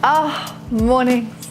Ah, mornings.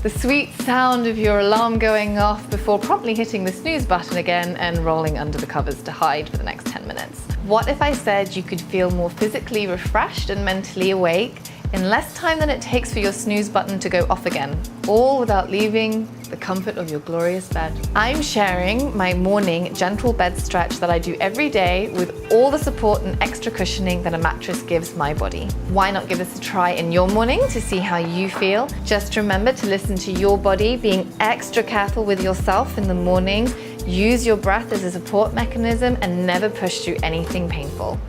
The sweet sound of your alarm going off before promptly hitting the snooze button again and rolling under the covers to hide for the next 10 minutes. What if I said you could feel more physically refreshed and mentally awake in less time than it takes for your snooze button to go off again, all without leaving the comfort of your glorious bed? I'm sharing my morning gentle bed stretch that I do every day with all the support and extra cushioning that a mattress gives my body. Why not give this a try in your morning to see how you feel? Just remember to listen to your body, being extra careful with yourself in the morning. Use your breath as a support mechanism and never push through anything painful.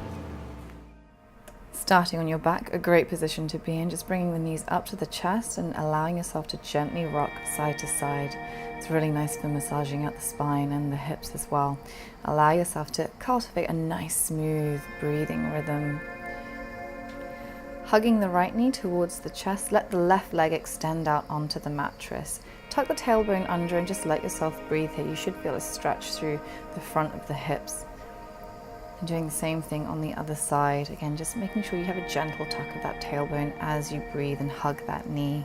Starting on your back, a great position to be in, just bringing the knees up to the chest and allowing yourself to gently rock side to side. It's really nice for massaging out the spine and the hips as well. Allow yourself to cultivate a nice, smooth breathing rhythm. Hugging the right knee towards the chest, let the left leg extend out onto the mattress. Tuck the tailbone under and just let yourself breathe here. You should feel a stretch through the front of the hips. And doing the same thing on the other side. Again, just making sure you have a gentle tuck of that tailbone as you breathe and hug that knee.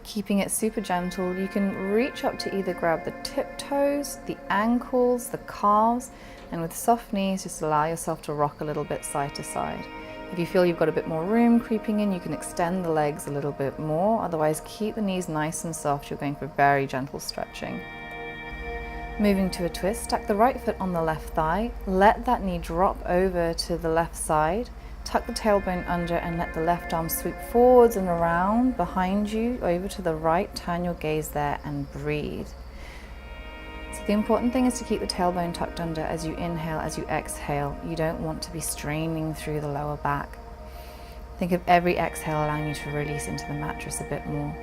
Keeping it super gentle, you can reach up to either grab the tiptoes, the ankles, the calves, and with soft knees, just allow yourself to rock a little bit side to side. If you feel you've got a bit more room creeping in, you can extend the legs a little bit more. Otherwise, keep the knees nice and soft. You're going for very gentle stretching. Moving to a twist, stack the right foot on the left thigh, let that knee drop over to the left side, tuck the tailbone under and let the left arm sweep forwards and around behind you, over to the right, turn your gaze there and breathe. So the important thing is to keep the tailbone tucked under as you inhale, as you exhale. You don't want to be straining through the lower back. Think of every exhale allowing you to release into the mattress a bit more.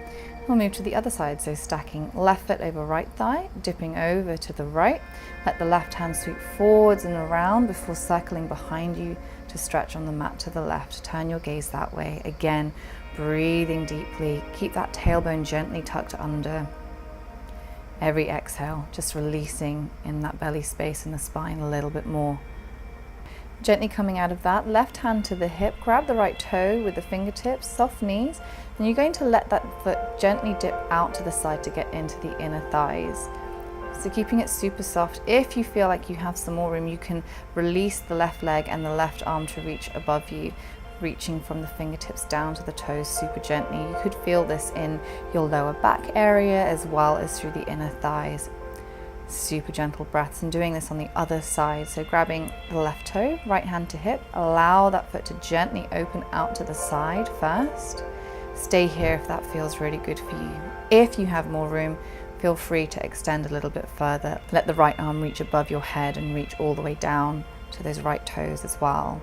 We'll move to the other side, so stacking left foot over right thigh, dipping over to the right. Let the left hand sweep forwards and around before circling behind you to stretch on the mat to the left. Turn your gaze that way. Again, breathing deeply. Keep that tailbone gently tucked under. Every exhale, just releasing in that belly space and the spine a little bit more. Gently coming out of that, left hand to the hip, grab the right toe with the fingertips, soft knees, and you're going to let that foot gently dip out to the side to get into the inner thighs. So keeping it super soft. If you feel like you have some more room, you can release the left leg and the left arm to reach above you, reaching from the fingertips down to the toes super gently. You could feel this in your lower back area as well as through the inner thighs. Super gentle breaths, and doing this on the other side. So grabbing the left toe, right hand to hip, allow that foot to gently open out to the side first. Stay here if that feels really good for you. If you have more room, feel free to extend a little bit further. Let the right arm reach above your head and reach all the way down to those right toes as well.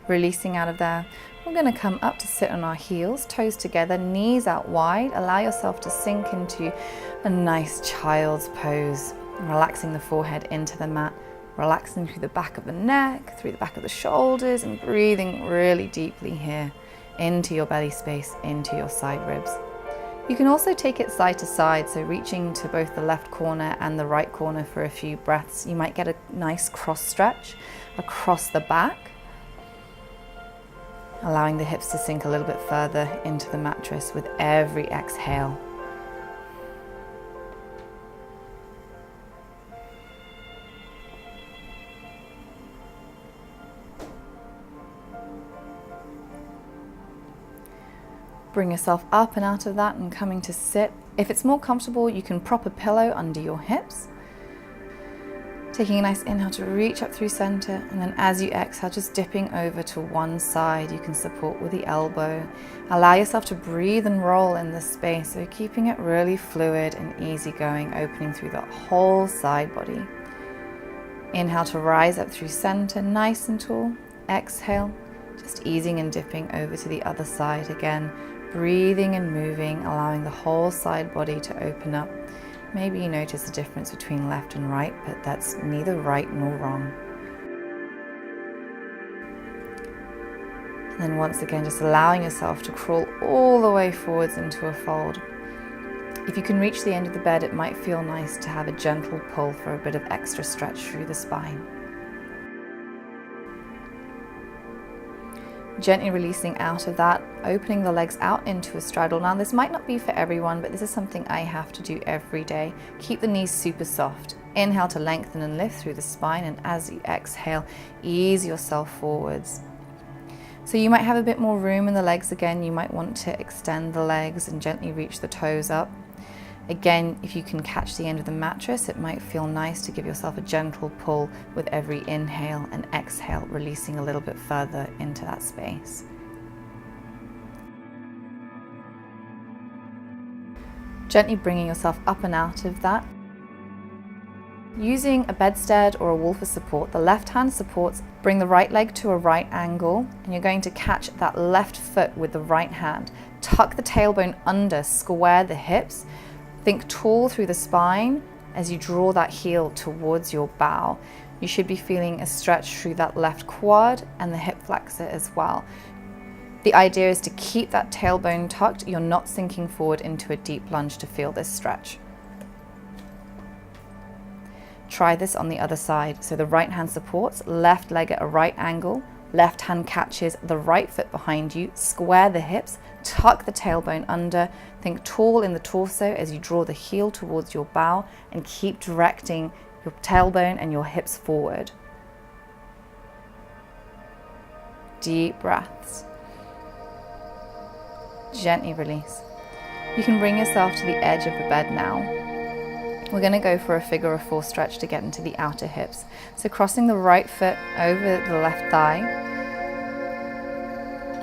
Releasing out of there, we're going to come up to sit on our heels, toes together, knees out wide. Allow yourself to sink into a nice child's pose, relaxing the forehead into the mat, relaxing through the back of the neck, through the back of the shoulders, and breathing really deeply here into your belly space, into your side ribs. You can also take it side to side, so reaching to both the left corner and the right corner for a few breaths. You might get a nice cross stretch across the back, allowing the hips to sink a little bit further into the mattress with every exhale. Bring yourself up and out of that and coming to sit. If it's more comfortable, you can prop a pillow under your hips. Taking a nice inhale to reach up through center, and then as you exhale, just dipping over to one side. You can support with the elbow. Allow yourself to breathe and roll in this space, so keeping it really fluid and easygoing, opening through the whole side body. Inhale to rise up through center, nice and tall. Exhale, just easing and dipping over to the other side again, breathing and moving, allowing the whole side body to open up. Maybe you notice the difference between left and right, but that's neither right nor wrong. And then once again, just allowing yourself to crawl all the way forwards into a fold. If you can reach the end of the bed, it might feel nice to have a gentle pull for a bit of extra stretch through the spine. Gently releasing out of that, opening the legs out into a straddle. Now this might not be for everyone, but this is something I have to do every day. Keep the knees super soft. Inhale to lengthen and lift through the spine, and as you exhale, ease yourself forwards. So you might have a bit more room in the legs again. You might want to extend the legs and gently reach the toes up. Again, if you can catch the end of the mattress, it might feel nice to give yourself a gentle pull with every inhale and exhale, releasing a little bit further into that space. Gently bringing yourself up and out of that. Using a bedstead or a wall for support, the left hand supports, bring the right leg to a right angle, and you're going to catch that left foot with the right hand. Tuck the tailbone under, square the hips. Think tall through the spine as you draw that heel towards your bow. You should be feeling a stretch through that left quad and the hip flexor as well. The idea is to keep that tailbone tucked. You're not sinking forward into a deep lunge to feel this stretch. Try this on the other side. So the right hand supports, left leg at a right angle, left hand catches the right foot behind you, square the hips, tuck the tailbone under, think tall in the torso as you draw the heel towards your bow, and keep directing your tailbone and your hips forward. Deep breaths. Gently release. You can bring yourself to the edge of the bed now. We're going to go for a figure of four stretch to get into the outer hips. So crossing the right foot over the left thigh.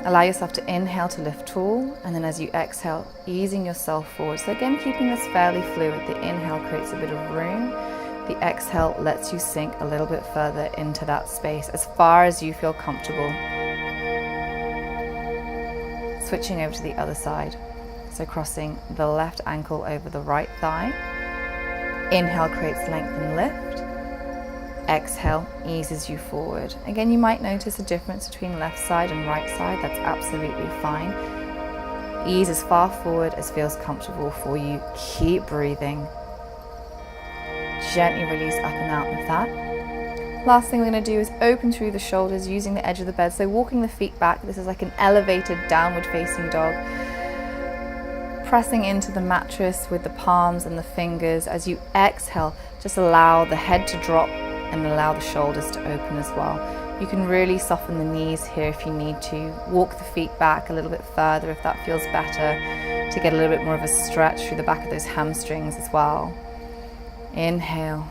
Allow yourself to inhale to lift tall, and then as you exhale, easing yourself forward. So again, keeping this fairly fluid. The inhale creates a bit of room. The exhale lets you sink a little bit further into that space, as far as you feel comfortable. Switching over to the other side. So crossing the left ankle over the right thigh. Inhale creates length and lift. Exhale eases you forward. Again, you might notice a difference between left side and right side. That's absolutely fine. Ease as far forward as feels comfortable for you. Keep breathing. Gently release up and out of that. Last thing we're going to do is open through the shoulders using the edge of the bed. So walking the feet back. This is like an elevated downward facing dog. Pressing into the mattress with the palms and the fingers. As you exhale, just allow the head to drop and allow the shoulders to open as well. You can really soften the knees here if you need to. Walk the feet back a little bit further if that feels better, to get a little bit more of a stretch through the back of those hamstrings as well. Inhale,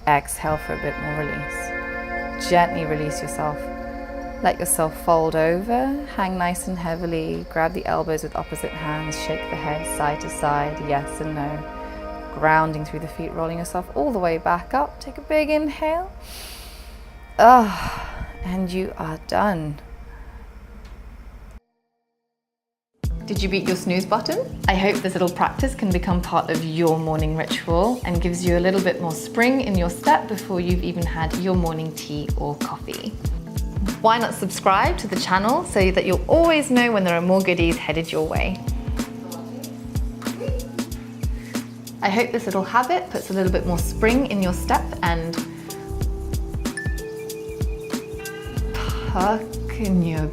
exhale for a bit more release. Gently release yourself. Let yourself fold over, hang nice and heavily, grab the elbows with opposite hands, shake the head side to side, yes and no. Grounding through the feet, rolling yourself all the way back up. Take a big inhale. And you are done. Did you beat your snooze button? I hope this little practice can become part of your morning ritual and gives you a little bit more spring in your step before you've even had your morning tea or coffee. Why not subscribe to the channel so that you'll always know when there are more goodies headed your way. I hope this little habit puts a little bit more spring in your step and puck in your